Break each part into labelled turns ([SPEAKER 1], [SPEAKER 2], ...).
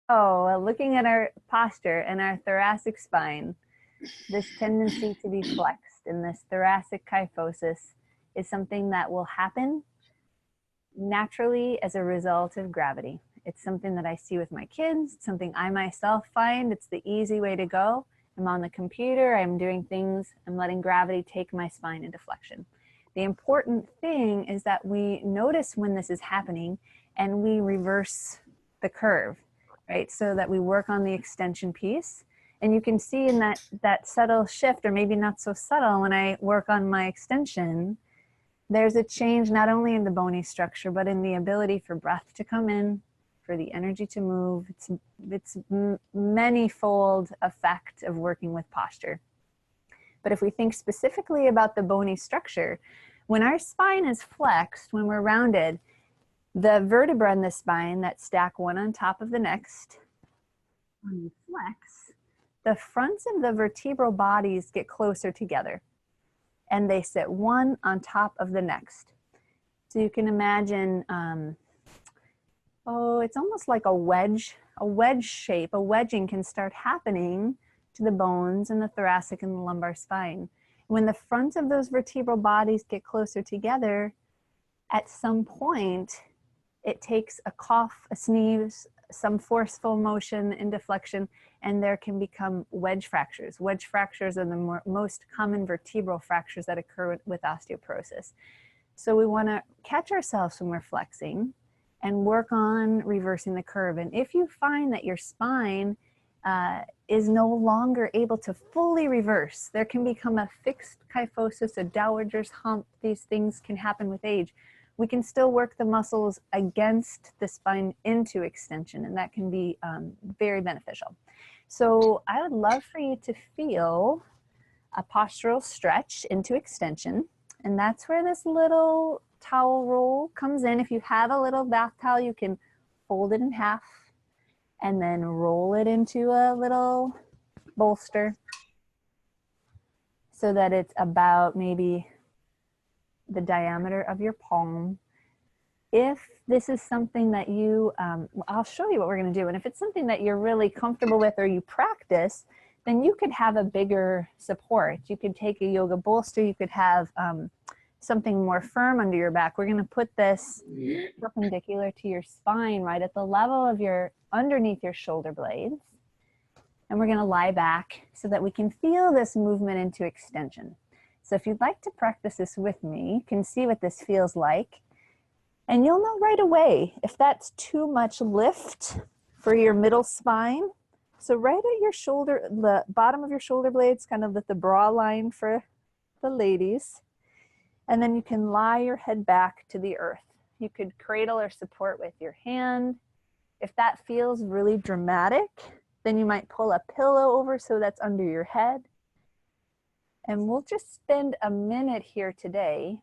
[SPEAKER 1] Looking at our posture and our thoracic spine, this tendency to be flexed in this thoracic kyphosis is something that will happen naturally as a result of gravity. It's something that I see with my kids, something I myself find it's the easy way to go. I'm on the computer, I'm doing things, I'm letting gravity take my spine into flexion. The important thing is that we notice when this is happening and we reverse the curve, right? So that we work on the extension piece. And you can see in that subtle shift, or maybe not so subtle, when I work on my extension, there's a change not only in the bony structure, but in the ability for breath to come in, for the energy to move. It's many-fold effect of working with posture. But if we think specifically about the bony structure, when our spine is flexed, when we're rounded, the vertebrae in the spine that stack one on top of the next, when you flex, the fronts of the vertebral bodies get closer together and they sit one on top of the next. So you can imagine, it's almost like a wedge shape. A wedging can start happening to the bones in the thoracic and the lumbar spine. When the front of those vertebral bodies get closer together, at some point, it takes a cough, a sneeze, some forceful motion in deflection, and there can become wedge fractures. Wedge fractures are the most common vertebral fractures that occur with osteoporosis. So we want to catch ourselves when we're flexing and work on reversing the curve. And if you find that your spine is no longer able to fully reverse, there can become a fixed kyphosis, a dowager's hump. These things can happen with age. We can still work the muscles against the spine into extension, and that can be very beneficial. So I would love for you to feel a postural stretch into extension, and that's where this little towel roll comes in. If you have a little bath towel, you can fold it in half and then roll it into a little bolster so that it's about maybe the diameter of your palm. If this is something that you, I'll show you what we're going to do. And if it's something that you're really comfortable with or you practice, then you could have a bigger support. You could take a yoga bolster. You could have something more firm under your back. We're going to put this perpendicular to your spine, right at the level of underneath your shoulder blades. And we're going to lie back so that we can feel this movement into extension. So if you'd like to practice this with me, you can see what this feels like. And you'll know right away if that's too much lift for your middle spine. So right at your shoulder, the bottom of your shoulder blades, kind of at the bra line for the ladies. And then you can lie your head back to the earth. You could cradle or support with your hand. If that feels really dramatic, then you might pull a pillow over so that's under your head. And we'll just spend a minute here today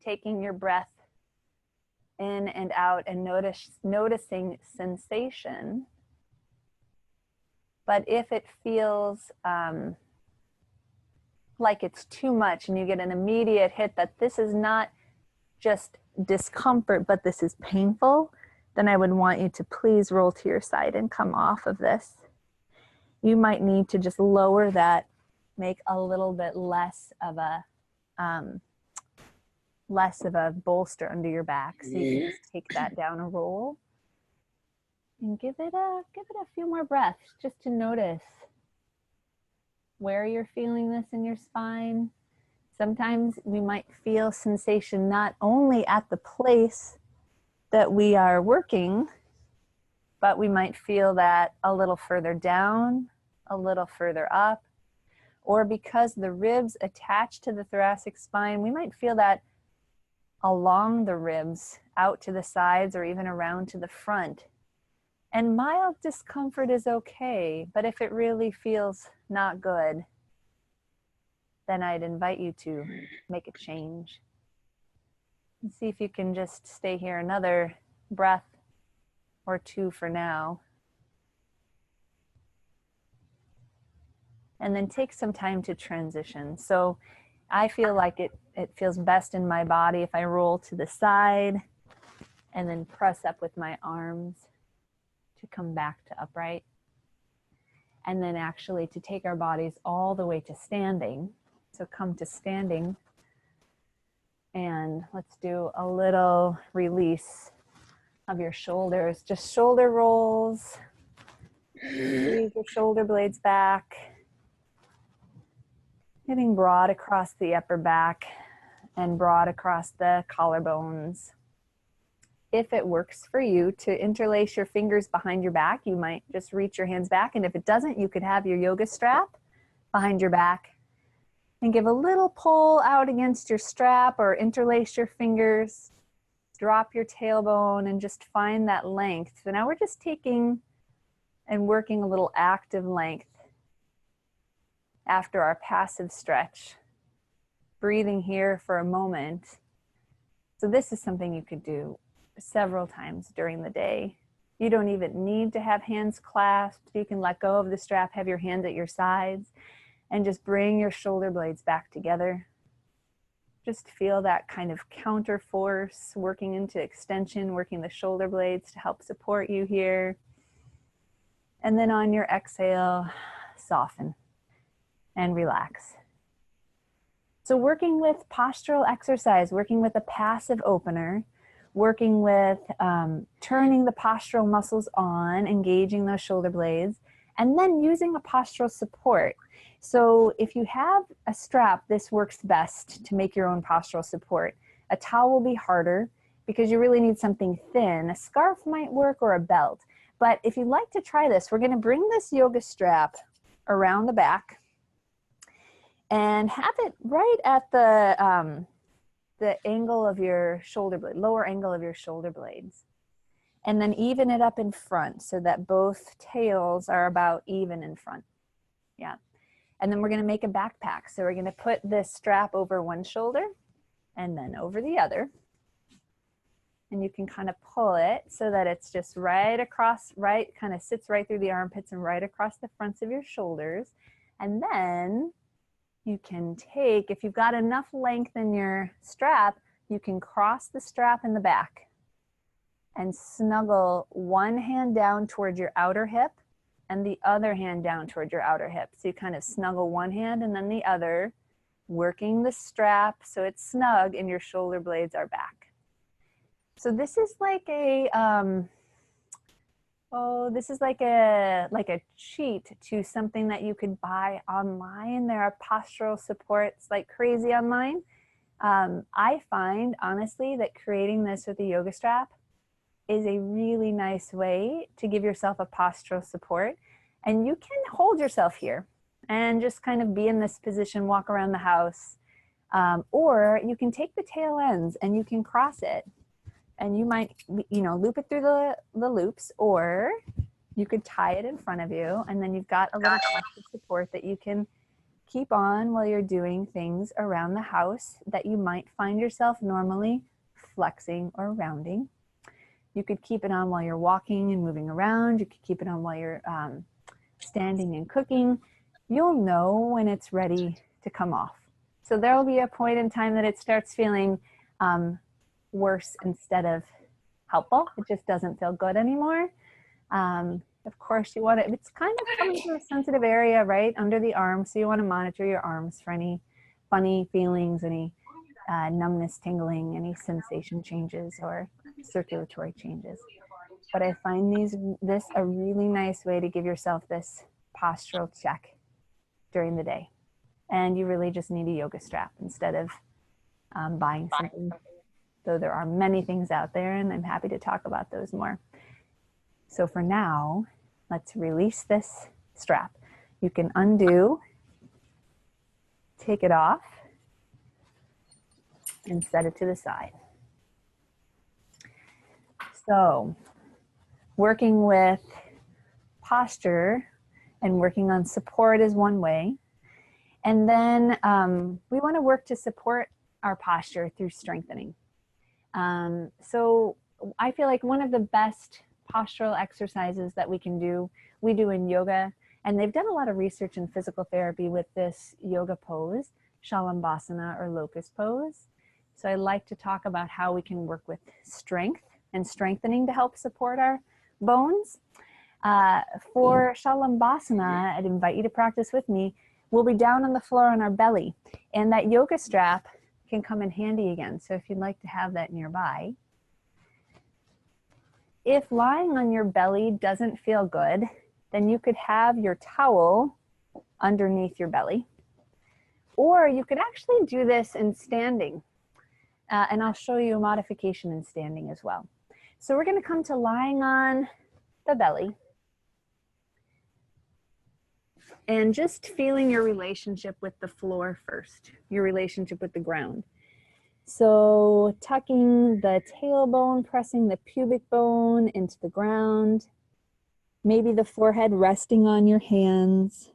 [SPEAKER 1] taking your breath in and out and noticing sensation. But if it feels like it's too much and you get an immediate hit that this is not just discomfort, but this is painful, then I would want you to please roll to your side and come off of this. You might need to just lower that, make a little bit less of a bolster under your back. So you can just take that down a roll and give it a few more breaths just to notice where you're feeling this in your spine. Sometimes we might feel sensation not only at the place that we are working, but we might feel that a little further down, a little further up, or because the ribs attach to the thoracic spine, we might feel that along the ribs, out to the sides, or even around to the front. And mild discomfort is okay, but if it really feels not good, then I'd invite you to make a change. And see if you can just stay here another breath or two for now. And then take some time to transition. So I feel like it feels best in my body if I roll to the side and then press up with my arms. to come back to upright. And then actually to take our bodies all the way to standing. So come to standing. And let's do a little release of your shoulders. Just shoulder rolls. Squeeze your shoulder blades back. Getting broad across the upper back and broad across the collarbones. If it works for you to interlace your fingers behind your back, you might just reach your hands back. And if it doesn't, you could have your yoga strap behind your back and give a little pull out against your strap or interlace your fingers. Drop your tailbone and just find that length. So now we're just taking and working a little active length after our passive stretch. Breathing here for a moment. So this is something you could do several times during the day. You don't even need to have hands clasped. You can let go of the strap, have your hands at your sides, and just bring your shoulder blades back together. Just feel that kind of counter force working into extension, working the shoulder blades to help support you here. And then on your exhale, soften and relax. So working with postural exercise, working with a passive opener, working with turning the postural muscles on, engaging those shoulder blades, and then using a postural support. So if you have a strap, this works best to make your own postural support. A towel will be harder because you really need something thin. A scarf might work, or a belt. But if you'd like to try this, we're gonna bring this yoga strap around the back and have it right at the angle of your shoulder blade, lower angle of your shoulder blades. And then even it up in front so that both tails are about even in front. Yeah. And then we're gonna make a backpack. So we're gonna put this strap over one shoulder and then over the other. And you can kind of pull it so that it's just right across, kind of sits right through the armpits and right across the fronts of your shoulders. And then you can take, if you've got enough length in your strap, you can cross the strap in the back and snuggle one hand down towards your outer hip and the other hand down towards your outer hip. So you kind of snuggle one hand and then the other, working the strap so it's snug and your shoulder blades are back. So this is like a, this is like a cheat to something that you could buy online. There are postural supports like crazy online. I find, honestly, that creating this with a yoga strap is a really nice way to give yourself a postural support. And you can hold yourself here and just kind of be in this position, walk around the house. Or you can take the tail ends and you can cross it. And you might, loop it through the loops, or you could tie it in front of you, and then you've got a little postural support that you can keep on while you're doing things around the house that you might find yourself normally flexing or rounding. You could keep it on while you're walking and moving around. You could keep it on while you're standing and cooking. You'll know when it's ready to come off. So there will be a point in time that it starts feeling worse instead of helpful. It just doesn't feel good anymore. Of course, you want to, it's kind of coming to a sensitive area right under the arm, so you want to monitor your arms for any funny feelings, any numbness, tingling, any sensation changes or circulatory changes. But I find this a really nice way to give yourself this postural check during the day. And you really just need a yoga strap instead of buying something. Though there are many things out there, and I'm happy to talk about those more. So for now, let's release this strap. You can undo, take it off, and set it to the side. So working with posture and working on support is one way. And then we want to work to support our posture through strengthening. So I feel like one of the best postural exercises that we can do, we do in yoga, and they've done a lot of research in physical therapy with this yoga pose, Shalambhasana or Locust pose. So I like to talk about how we can work with strength and strengthening to help support our bones. For Shalambhasana, I'd invite you to practice with me. We'll be down on the floor on our belly, and that yoga strap can come in handy again. So if you'd like to have that nearby. If lying on your belly doesn't feel good, then you could have your towel underneath your belly. Or you could actually do this in standing. And I'll show you a modification in standing as well. So we're going to come to lying on the belly. And just feeling your relationship with the floor first, your relationship with the ground. So tucking the tailbone, pressing the pubic bone into the ground. Maybe the forehead resting on your hands.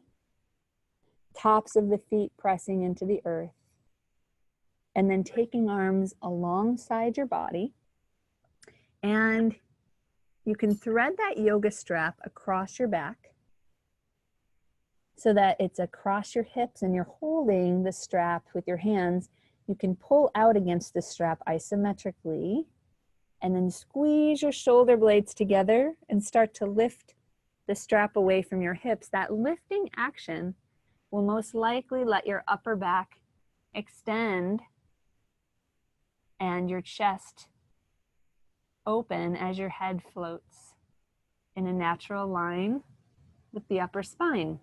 [SPEAKER 1] Tops of the feet pressing into the earth. And then taking arms alongside your body. And you can thread that yoga strap across your back so that it's across your hips and you're holding the strap with your hands. You can pull out against the strap isometrically and then squeeze your shoulder blades together and start to lift the strap away from your hips. That lifting action will most likely let your upper back extend and your chest open as your head floats in a natural line with the upper spine.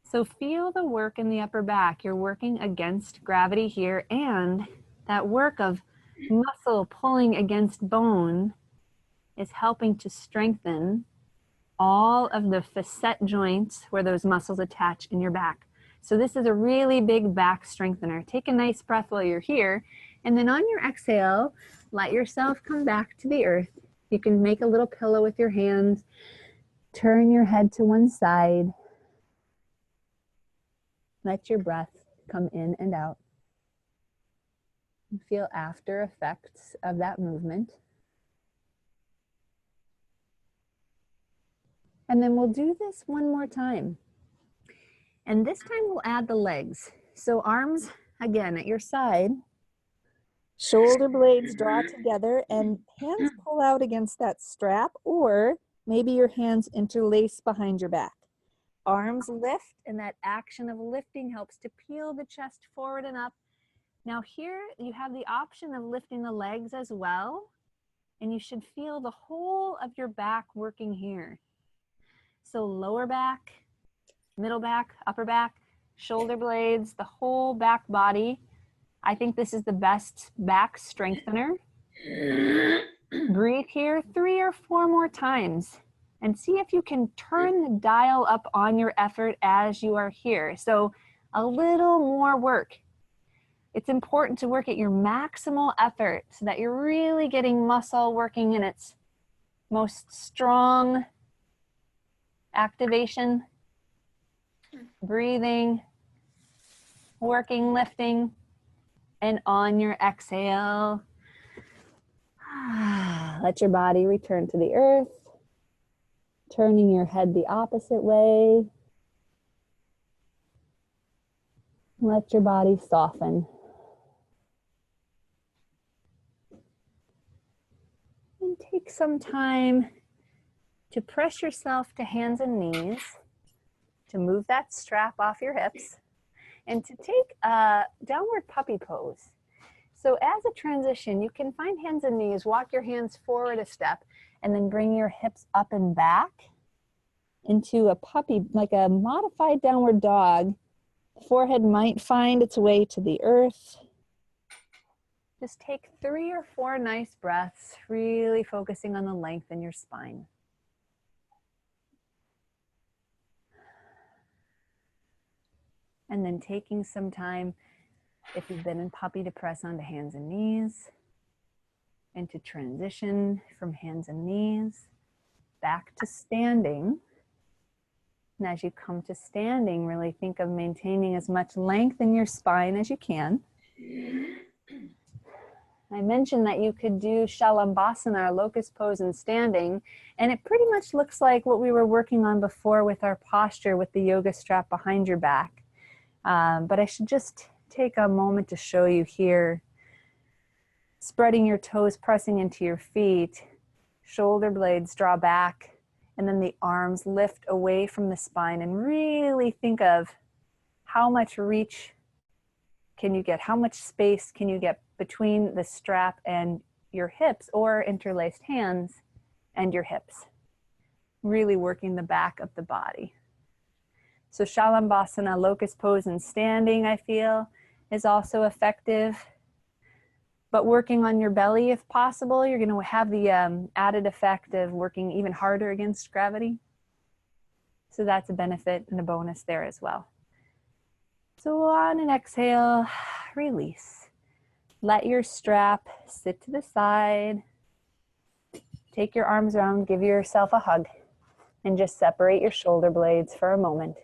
[SPEAKER 1] So feel the work in the upper back. You're working against gravity here, and that work of muscle pulling against bone is helping to strengthen all of the facet joints where those muscles attach in your back. So this is a really big back strengthener. Take a nice breath while you're here, and then on your exhale, let yourself come back to the earth. You can make a little pillow with your hands, turn your head to one side. Let your breath come in and out. Feel after effects of that movement. And then we'll do this one more time. And this time we'll add the legs. So arms, again, at your side. Shoulder blades draw together and hands pull out against that strap, or maybe your hands interlace behind your back. Arms lift, and that action of lifting helps to peel the chest forward and up. Now here you have the option of lifting the legs as well, and you should feel the whole of your back working here. So lower back, middle back, upper back, shoulder blades, the whole back body. I think this is the best back strengthener. Breathe here 3 or 4 more times. And see if you can turn the dial up on your effort as you are here. So a little more work. It's important to work at your maximal effort so that you're really getting muscle working in its most strong activation. Breathing, working, lifting, and on your exhale, let your body return to the earth. Turning your head the opposite way. Let your body soften. And take some time to press yourself to hands and knees, to move that strap off your hips, and to take a downward puppy pose. So as a transition, you can find hands and knees, walk your hands forward a step, and then bring your hips up and back into a puppy, like a modified downward dog. Forehead might find its way to the earth. Just take 3 or 4 nice breaths, really focusing on the length in your spine. And then taking some time, if you've been in puppy, to press onto hands and knees, and to transition from hands and knees back to standing. And as you come to standing, really think of maintaining as much length in your spine as you can. I mentioned that you could do Shalambhasana, or locust pose, in standing, and it pretty much looks like what we were working on before with our posture with the yoga strap behind your back. But I should just take a moment to show you here. Spreading your toes, pressing into your feet, shoulder blades draw back, And then the arms lift away from the spine, and really think of how much reach can you get? How much space can you get between the strap and your hips, or interlaced hands and your hips? Really working the back of the body. So Shalambhasana, locust pose and standing, I feel, is also effective. But working on your belly if possible, you're going to have the added effect of working even harder against gravity. So that's a benefit and a bonus there as well. So on an exhale, release. Let your strap sit to the side. Take your arms around, give yourself a hug, and just separate your shoulder blades for a moment.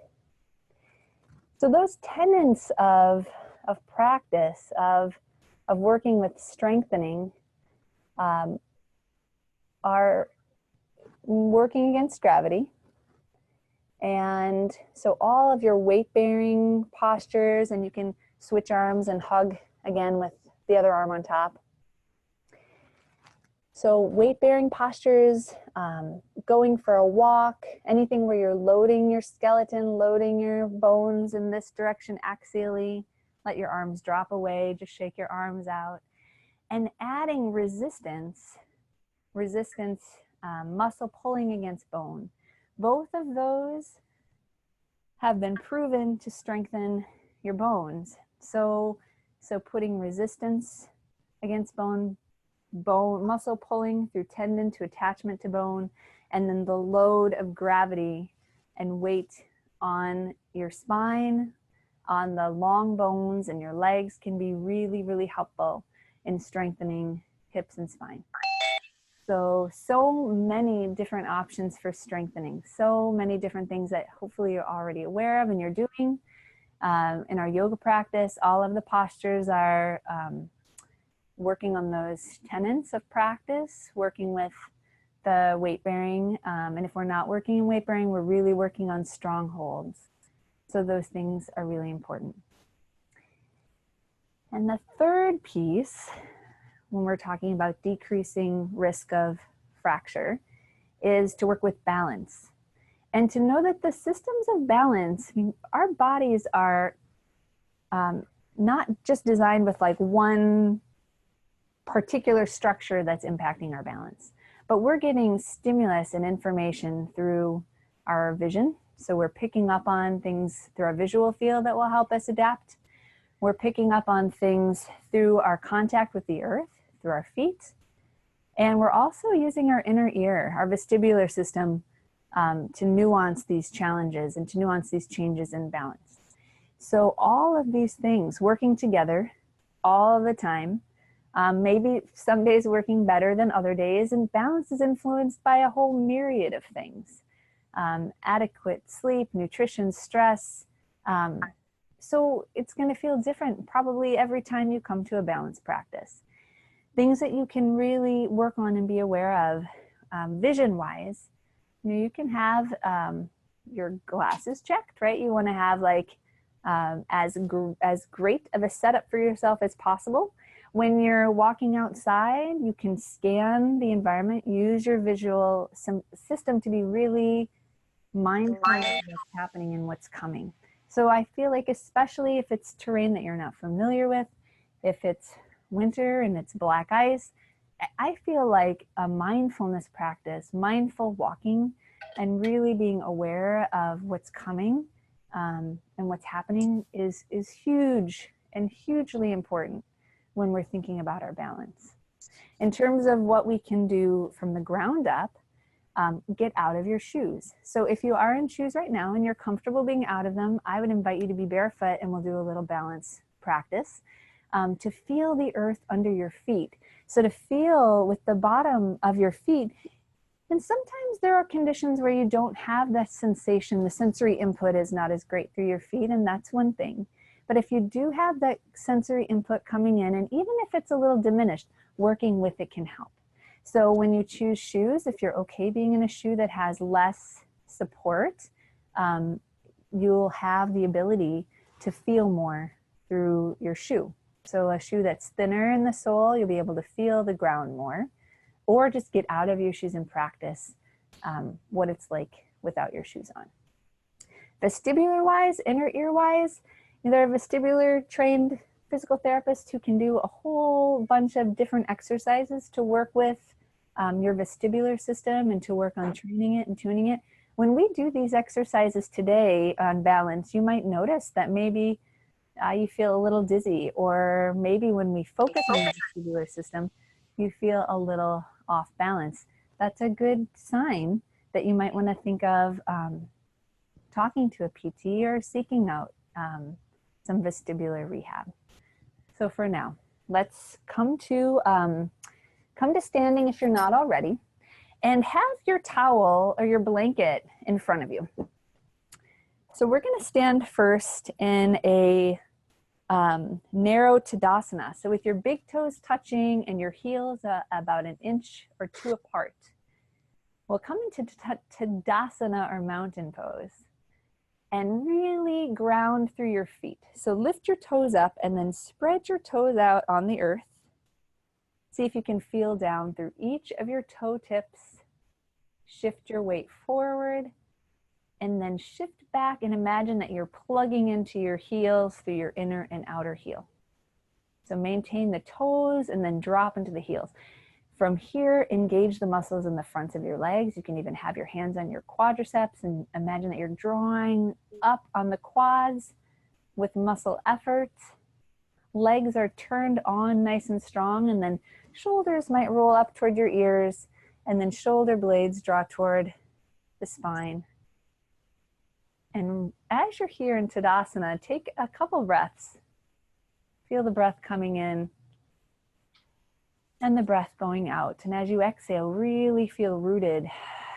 [SPEAKER 1] So those tenets of practice, of working with strengthening, are working against gravity. And so all of your weight-bearing postures, and you can switch arms and hug again with the other arm on top. So weight-bearing postures, going for a walk, anything where you're loading your skeleton, loading your bones in this direction axially. Let your arms drop away, just shake your arms out. And adding resistance, muscle pulling against bone. Both of those have been proven to strengthen your bones. So putting resistance against bone, muscle pulling through tendon to attachment to bone, and then the load of gravity and weight on your spine, on the long bones and your legs can be really, really helpful in strengthening hips and spine. So many different options for strengthening, so many different things that hopefully you're already aware of and you're doing. In our yoga practice, all of the postures are working on those tenets of practice, working with the weight bearing. And if we're not working in weight bearing, we're really working on strongholds. So those things are really important. And the third piece, when we're talking about decreasing risk of fracture, is to work with balance. And to know that the systems of balance, I mean, our bodies are not just designed with like one particular structure that's impacting our balance, but we're getting stimulus and information through our vision. So we're picking up on things through our visual field that will help us adapt. We're picking up on things through our contact with the earth, through our feet. And we're also using our inner ear, our vestibular system, to nuance these challenges and to nuance these changes in balance. So all of these things working together all the time, maybe some days working better than other days, and balance is influenced by a whole myriad of things. Adequate sleep, nutrition, stress. So it's going to feel different probably every time you come to a balance practice. Things that you can really work on and be aware of, vision-wise. You know, you can have your glasses checked, right? You want to have like as great of a setup for yourself as possible. When you're walking outside, you can scan the environment, use your visual system to be really mindful of what's happening and what's coming. So I feel like, especially if it's terrain that you're not familiar with, if it's winter and it's black ice, I feel like a mindfulness practice, mindful walking, and really being aware of what's coming and what's happening is huge and hugely important when we're thinking about our balance. In terms of what we can do from the ground up, get out of your shoes. So if you are in shoes right now and you're comfortable being out of them, I would invite you to be barefoot, and we'll do a little balance practice to feel the earth under your feet. So to feel with the bottom of your feet, and sometimes there are conditions where you don't have that sensation, the sensory input is not as great through your feet, and that's one thing. But if you do have that sensory input coming in, and even if it's a little diminished, working with it can help. So when you choose shoes, if you're okay being in a shoe that has less support, you'll have the ability to feel more through your shoe. So a shoe that's thinner in the sole, you'll be able to feel the ground more, or just get out of your shoes and practice what it's like without your shoes on. Vestibular wise, inner ear wise, there are vestibular trained physical therapists who can do a whole bunch of different exercises to work with your vestibular system and to work on training it and tuning it. When we do these exercises today on balance, you might notice that maybe you feel a little dizzy, or maybe when we focus on the vestibular system, you feel a little off balance. That's a good sign that you might want to think of talking to a PT or seeking out some vestibular rehab. So for now, let's come to standing if you're not already, and have your towel or your blanket in front of you. So we're going to stand first in a narrow Tadasana. So with your big toes touching and your heels about 1 inch or 2 apart. We'll come into Tadasana or mountain pose and really ground through your feet. So lift your toes up and then spread your toes out on the earth. See if you can feel down through each of your toe tips. Shift your weight forward and then shift back and imagine that you're plugging into your heels through your inner and outer heel. So maintain the toes and then drop into the heels. From here, engage the muscles in the fronts of your legs. You can even have your hands on your quadriceps and imagine that you're drawing up on the quads with muscle effort. Legs are turned on nice and strong, and then shoulders might roll up toward your ears, and then shoulder blades draw toward the spine. And as you're here in Tadasana, take a couple breaths. Feel the breath coming in and the breath going out. And as you exhale, really feel rooted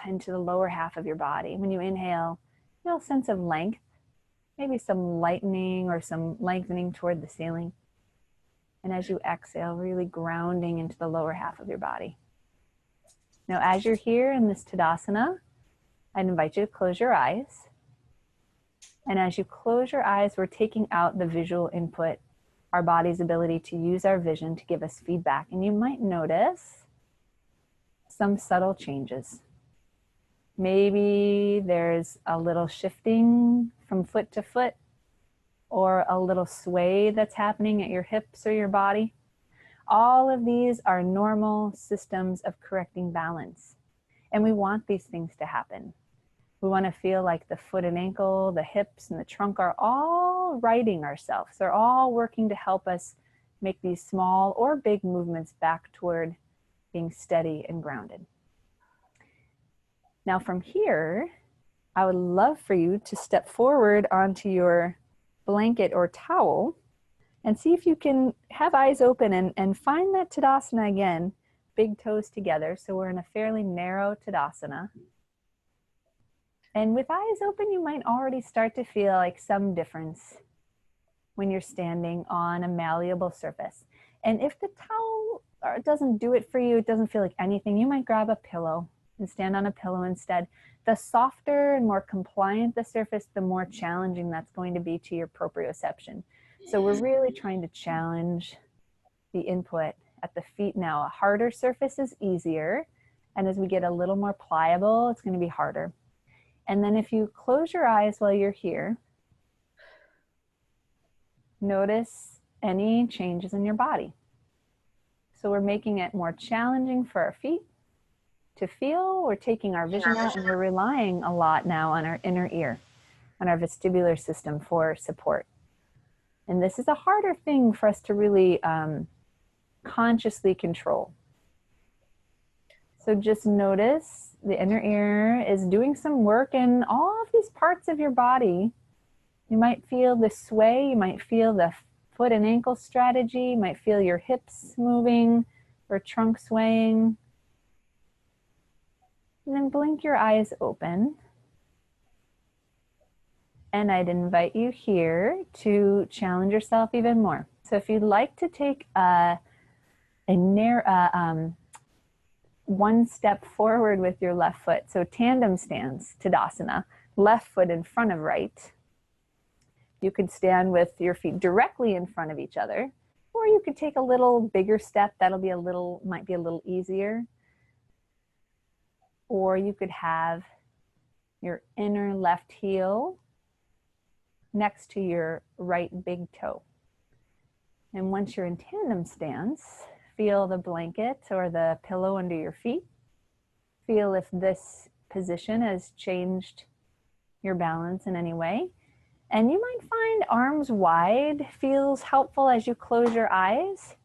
[SPEAKER 1] into the lower half of your body. When you inhale, feel a sense of length, maybe some lightening or some lengthening toward the ceiling. And as you exhale, really grounding into the lower half of your body. Now, as you're here in this Tadasana, I'd invite you to close your eyes. And as you close your eyes, we're taking out the visual input, our body's ability to use our vision to give us feedback. And you might notice some subtle changes. Maybe there's a little shifting from foot to foot, or a little sway that's happening at your hips or your body. All of these are normal systems of correcting balance. And we want these things to happen. We want to feel like the foot and ankle, the hips and the trunk are all righting ourselves. They're all working to help us make these small or big movements back toward being steady and grounded. Now from here, I would love for you to step forward onto your blanket or towel and see if you can have eyes open and find that Tadasana again, big toes together. So we're in a fairly narrow Tadasana. And with eyes open, you might already start to feel like some difference when you're standing on a malleable surface. And if the towel doesn't do it for you, it doesn't feel like anything, you might grab a pillow and stand on a pillow instead. The softer and more compliant the surface, the more challenging that's going to be to your proprioception. So we're really trying to challenge the input at the feet now. A harder surface is easier. And as we get a little more pliable, it's going to be harder. And then if you close your eyes while you're here, notice any changes in your body. So we're making it more challenging for our feet to feel. We're taking our vision out, and we're relying a lot now on our inner ear, on our vestibular system for support. And this is a harder thing for us to really consciously control. So just notice the inner ear is doing some work in all of these parts of your body. You might feel the sway, you might feel the foot and ankle strategy, you might feel your hips moving or trunk swaying. And then blink your eyes open. And I'd invite you here to challenge yourself even more. So if you'd like to take one step forward with your left foot, so tandem stance, Tadasana, left foot in front of right. You could stand with your feet directly in front of each other, or you could take a little bigger step. That'll be might be a little easier. or you could have your inner left heel next to your right big toe. And once you're in tandem stance, feel the blanket or the pillow under your feet. Feel if this position has changed your balance in any way. And you might find arms wide feels helpful as you close your eyes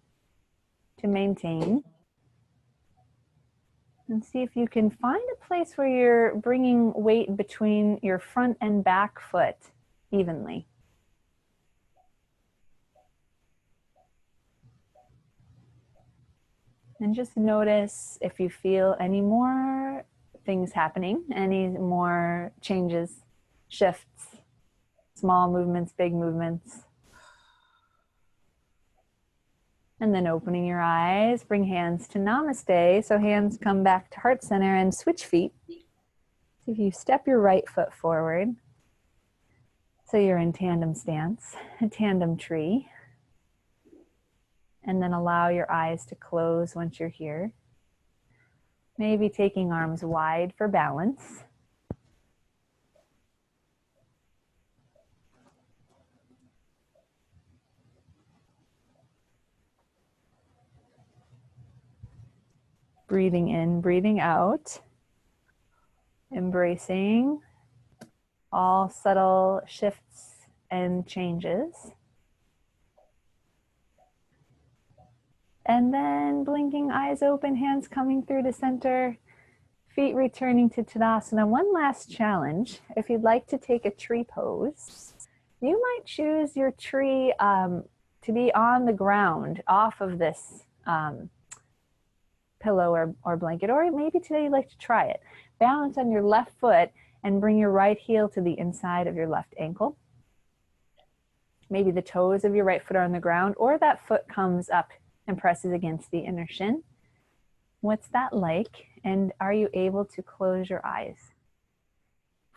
[SPEAKER 1] to maintain. And see if you can find a place where you're bringing weight between your front and back foot evenly. And just notice if you feel any more things happening, any more changes, shifts, small movements, big movements. And then opening your eyes, bring hands to Namaste. So hands come back to heart center and switch feet. So if you step your right foot forward, so you're in tandem stance, a tandem tree. And then allow your eyes to close once you're here. Maybe taking arms wide for balance. Breathing in, breathing out. Embracing all subtle shifts and changes. And then blinking, eyes open, hands coming through to center, feet returning to Tadasana. One last challenge. If you'd like to take a tree pose, you might choose your tree to be on the ground off of this pillow or blanket, or maybe today you'd like to try it. Balance on your left foot and bring your right heel to the inside of your left ankle. Maybe the toes of your right foot are on the ground, or that foot comes up and presses against the inner shin. What's that like? And are you able to close your eyes?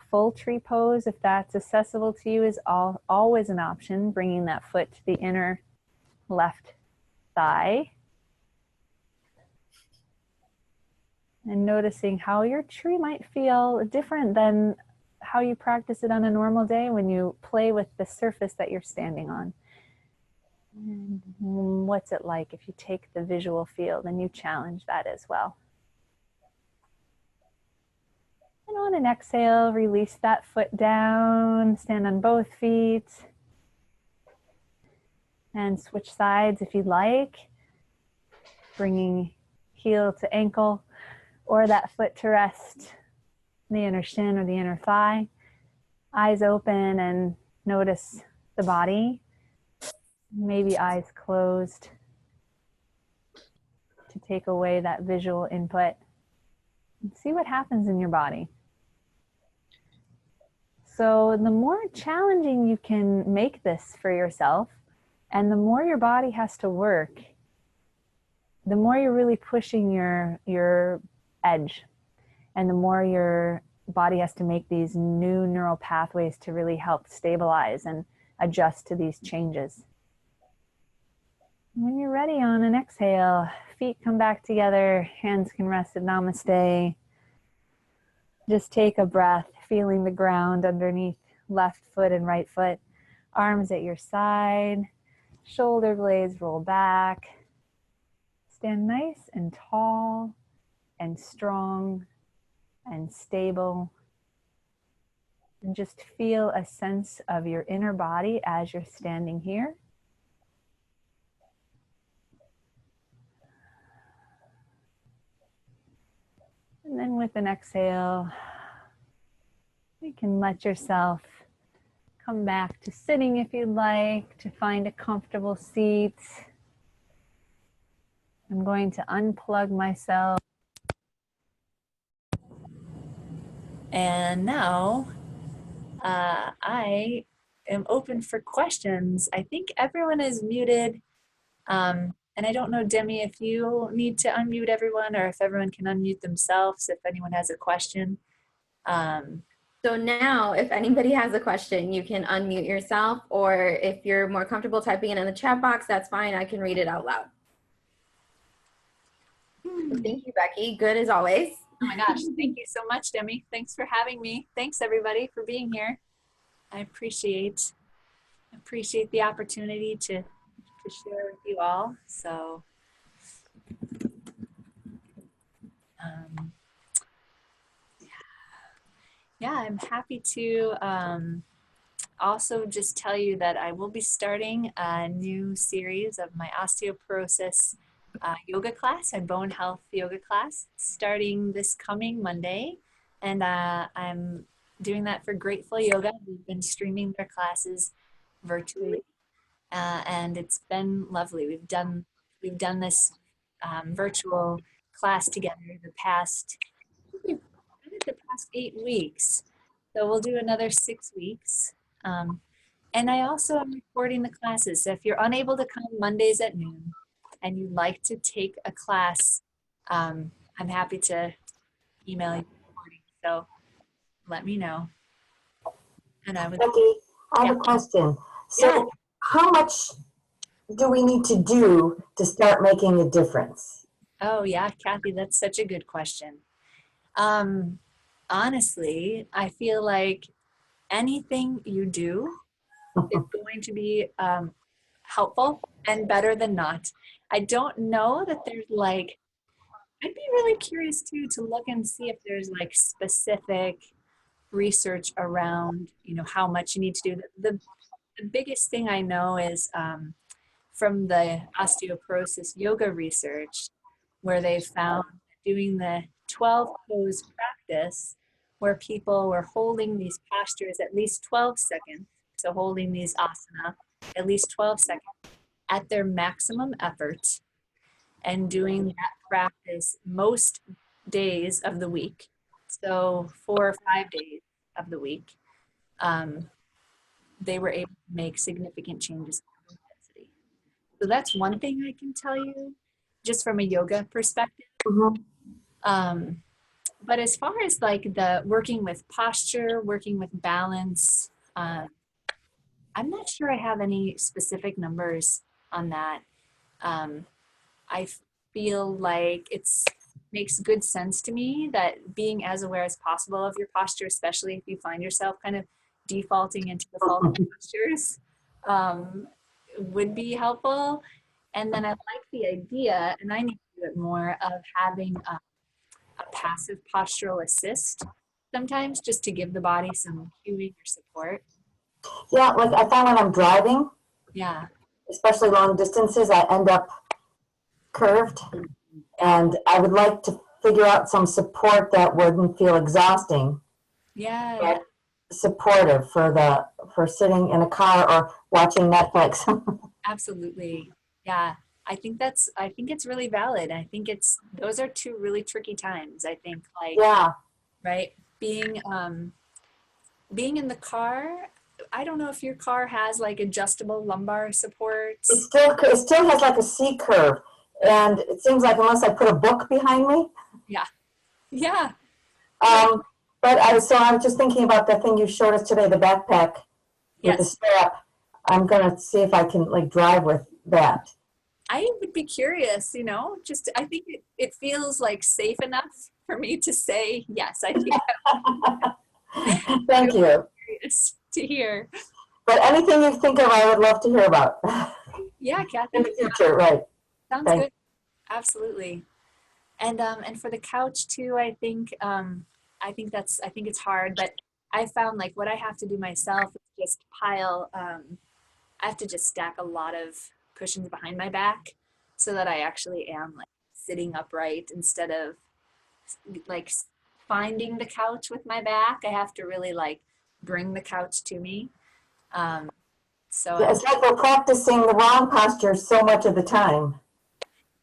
[SPEAKER 1] Full tree pose, if that's accessible to you, is always an option, bringing that foot to the inner left thigh. And noticing how your tree might feel different than how you practice it on a normal day when you play with the surface that you're standing on. And what's it like if you take the visual field and you challenge that as well? And on an exhale, release that foot down, stand on both feet, and switch sides if you'd like, bringing heel to ankle or that foot to rest in the inner shin or the inner thigh. Eyes open and notice the body. Maybe eyes closed to take away that visual input. And see what happens in your body. So the more challenging you can make this for yourself, and the more your body has to work, the more you're really pushing your edge, and the more your body has to make these new neural pathways to really help stabilize and adjust to these changes. When you're ready, on an exhale, feet come back together, hands can rest at Namaste. Just take a breath, feeling the ground underneath left foot and right foot, arms at your side, shoulder blades roll back. Stand nice and tall and strong and stable. And just feel a sense of your inner body as you're standing here. And then with an exhale, you can let yourself come back to sitting if you'd like, to find a comfortable seat. I'm going to unplug myself. And now I am open for questions. I think everyone is muted. And I don't know, Demi, if you need to unmute everyone or if everyone can unmute themselves, if anyone has a question.
[SPEAKER 2] So now, if anybody has a question, you can unmute yourself, or if you're more comfortable typing it in the chat box, that's fine. I can read it out loud. So thank you, Becky. Good as always.
[SPEAKER 3] Oh my gosh, thank you so much, Demi. Thanks for having me. Thanks everybody for being here. I appreciate the opportunity to share with you all. So yeah, I'm happy to also just tell you that I will be starting a new series of my osteoporosis yoga class, my bone health yoga class, starting this coming Monday. And I'm doing that for Grateful Yoga. We've been streaming their classes virtually, and it's been lovely. We've done this virtual class together the past 8 weeks. So we'll do another 6 weeks. And I also am recording the classes. So if you're unable to come Mondays at noon and you'd like to take a class, I'm happy to email you the recording. So let me know. And I would.
[SPEAKER 4] Becky, I have a question. So how much do we need to do to start making a difference?
[SPEAKER 3] Oh yeah, Kathy, that's such a good question. Honestly, I feel like anything you do is going to be helpful and better than not. I don't know that there's like, I'd be really curious too to look and see if there's like specific research around, you know, how much you need to do. The biggest thing I know is from the osteoporosis yoga research, where they found doing the 12 pose practice, where people were holding these postures at least 12 seconds, so holding these asana at least 12 seconds at their maximum effort, and doing that practice most days of the week, so 4 or 5 days of the week, they were able to make significant changes in intensity. So that's one thing I can tell you, just from a yoga perspective. But as far as like the working with posture, working with balance, I'm not sure I have any specific numbers on that. I feel like it's makes good sense to me that being as aware as possible of your posture, especially if you find yourself kind of defaulting into default postures, would be helpful. And then I like the idea, and I need to do it more, of having a passive postural assist sometimes, just to give the body some cueing or support.
[SPEAKER 4] Yeah, like I find when I'm driving,
[SPEAKER 3] Yeah.
[SPEAKER 4] especially long distances, I end up curved, and I would like to figure out some support that wouldn't feel exhausting.
[SPEAKER 3] Yeah.
[SPEAKER 4] But supportive for sitting in a car or watching Netflix.
[SPEAKER 3] Absolutely. Yeah. I think it's really valid. I think those are two really tricky times. I think, like,
[SPEAKER 4] Yeah.
[SPEAKER 3] Right. Being in the car, I don't know if your car has like adjustable lumbar supports.
[SPEAKER 4] It still has like a C curve, and it seems like unless I put a book behind me.
[SPEAKER 3] Yeah. Yeah.
[SPEAKER 4] But I was just thinking about the thing you showed us today, the backpack with the strap. I'm gonna see if I can like drive with that.
[SPEAKER 3] I would be curious, you know, I think it feels like safe enough for me to say yes. I think
[SPEAKER 4] Thank you.
[SPEAKER 3] Curious to hear.
[SPEAKER 4] But anything you think of, I would love to hear about.
[SPEAKER 3] Yeah, Kathy.
[SPEAKER 4] In the future, right?
[SPEAKER 3] Sounds
[SPEAKER 4] Thanks.
[SPEAKER 3] good. Absolutely. And for the couch too, I think it's hard, but I found like what I have to do myself is just I have to just stack a lot of cushions behind my back so that I actually am like sitting upright instead of like finding the couch with my back. I have to really like bring the couch to me. So
[SPEAKER 4] Yeah, it's like we're practicing the wrong posture so much of the time.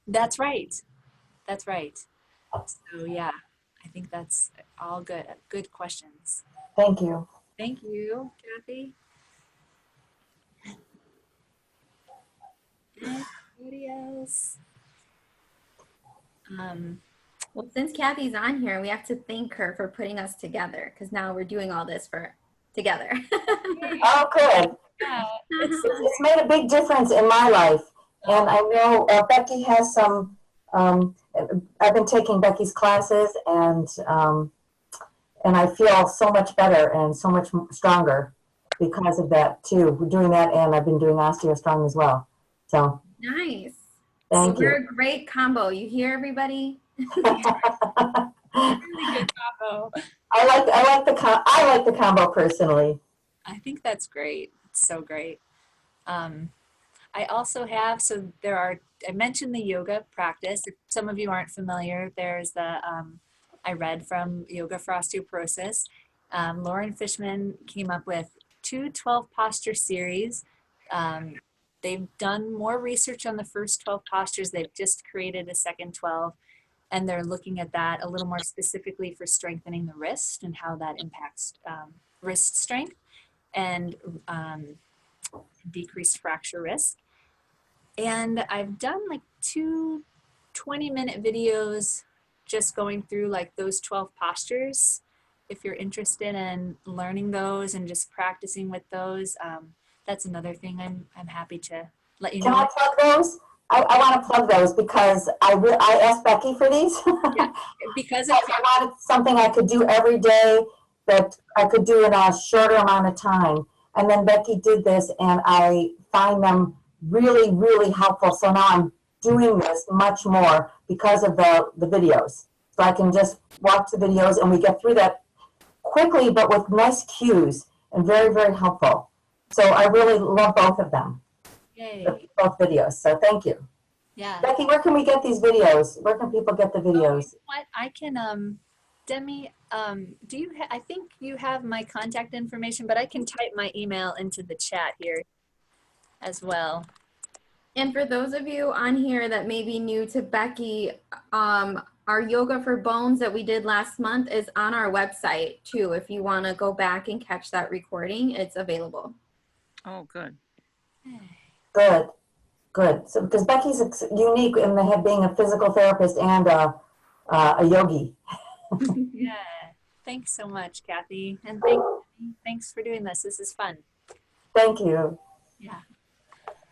[SPEAKER 3] That's right. That's right. So yeah, I think that's all good. Good questions.
[SPEAKER 4] Thank you.
[SPEAKER 3] Thank you, Kathy. Anybody else?
[SPEAKER 2] Well, since Kathy's on here, we have to thank her for putting us together, because now we're doing all this together.
[SPEAKER 4] Oh, good.
[SPEAKER 3] Yeah.
[SPEAKER 4] It's made a big difference in my life. And I know Becky has some I've been taking Becky's classes, and I feel so much better and so much stronger because of that too. We're doing that, and I've been doing OsteoStrong as well. So
[SPEAKER 2] Nice.
[SPEAKER 4] thank
[SPEAKER 2] So we're
[SPEAKER 4] you.
[SPEAKER 2] a great combo. You hear, everybody?
[SPEAKER 3] Really good combo.
[SPEAKER 4] I like the combo personally.
[SPEAKER 3] I think that's great. It's so great. I also have, so there are, I mentioned the yoga practice. If some of you aren't familiar, there's the, I read from Yoga for Osteoporosis. Lauren Fishman came up with 2 12 posture series. They've done more research on the first 12 postures. They've just created a second 12, and they're looking at that a little more specifically for strengthening the wrist and how that impacts wrist strength and decreased fracture risk. And I've done like 2 20-minute videos just going through like those 12 postures. If you're interested in learning those and just practicing with those, that's another thing I'm happy to let you know.
[SPEAKER 4] Can I plug those? I want to plug those because I asked Becky for these.
[SPEAKER 3] Yeah, because
[SPEAKER 4] I wanted something I could do every day that I could do in a shorter amount of time. And then Becky did this, and I find them really, really helpful. So now I'm doing this much more because of the videos. So I can just watch the videos, and we get through that quickly, but with nice cues and very, very helpful. So I really love both of them.
[SPEAKER 3] Yay.
[SPEAKER 4] Both videos. So thank you.
[SPEAKER 3] Yeah.
[SPEAKER 4] Becky, where can we get these videos? Where can people get the videos?
[SPEAKER 3] What I can, Demi, do you? I think you have my contact information, but I can type my email into the chat here as well.
[SPEAKER 2] And for those of you on here that may be new to Becky, our Yoga for Bones that we did last month is on our website too. If you want to go back and catch that recording, it's available.
[SPEAKER 5] Oh, good.
[SPEAKER 4] Good, good. So because Becky's unique in the being a physical therapist and a yogi.
[SPEAKER 3] Yeah. Thanks so much, Kathy, and thanks for doing this. This is fun.
[SPEAKER 4] Thank you.
[SPEAKER 3] Yeah.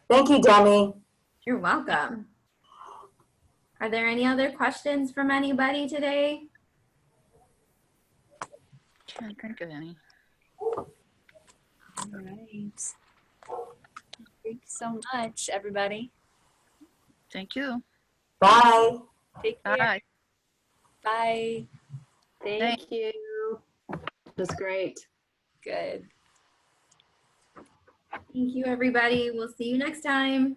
[SPEAKER 4] Thank you, Demi.
[SPEAKER 2] You're welcome. Are there any other questions from anybody today?
[SPEAKER 5] Can't think of any.
[SPEAKER 3] All right. Thank you so much, everybody.
[SPEAKER 5] Thank you.
[SPEAKER 4] Bye.
[SPEAKER 3] Take care.
[SPEAKER 5] Bye.
[SPEAKER 3] Bye.
[SPEAKER 6] Thank you. That's great.
[SPEAKER 3] Good.
[SPEAKER 2] Thank you, everybody. We'll see you next time.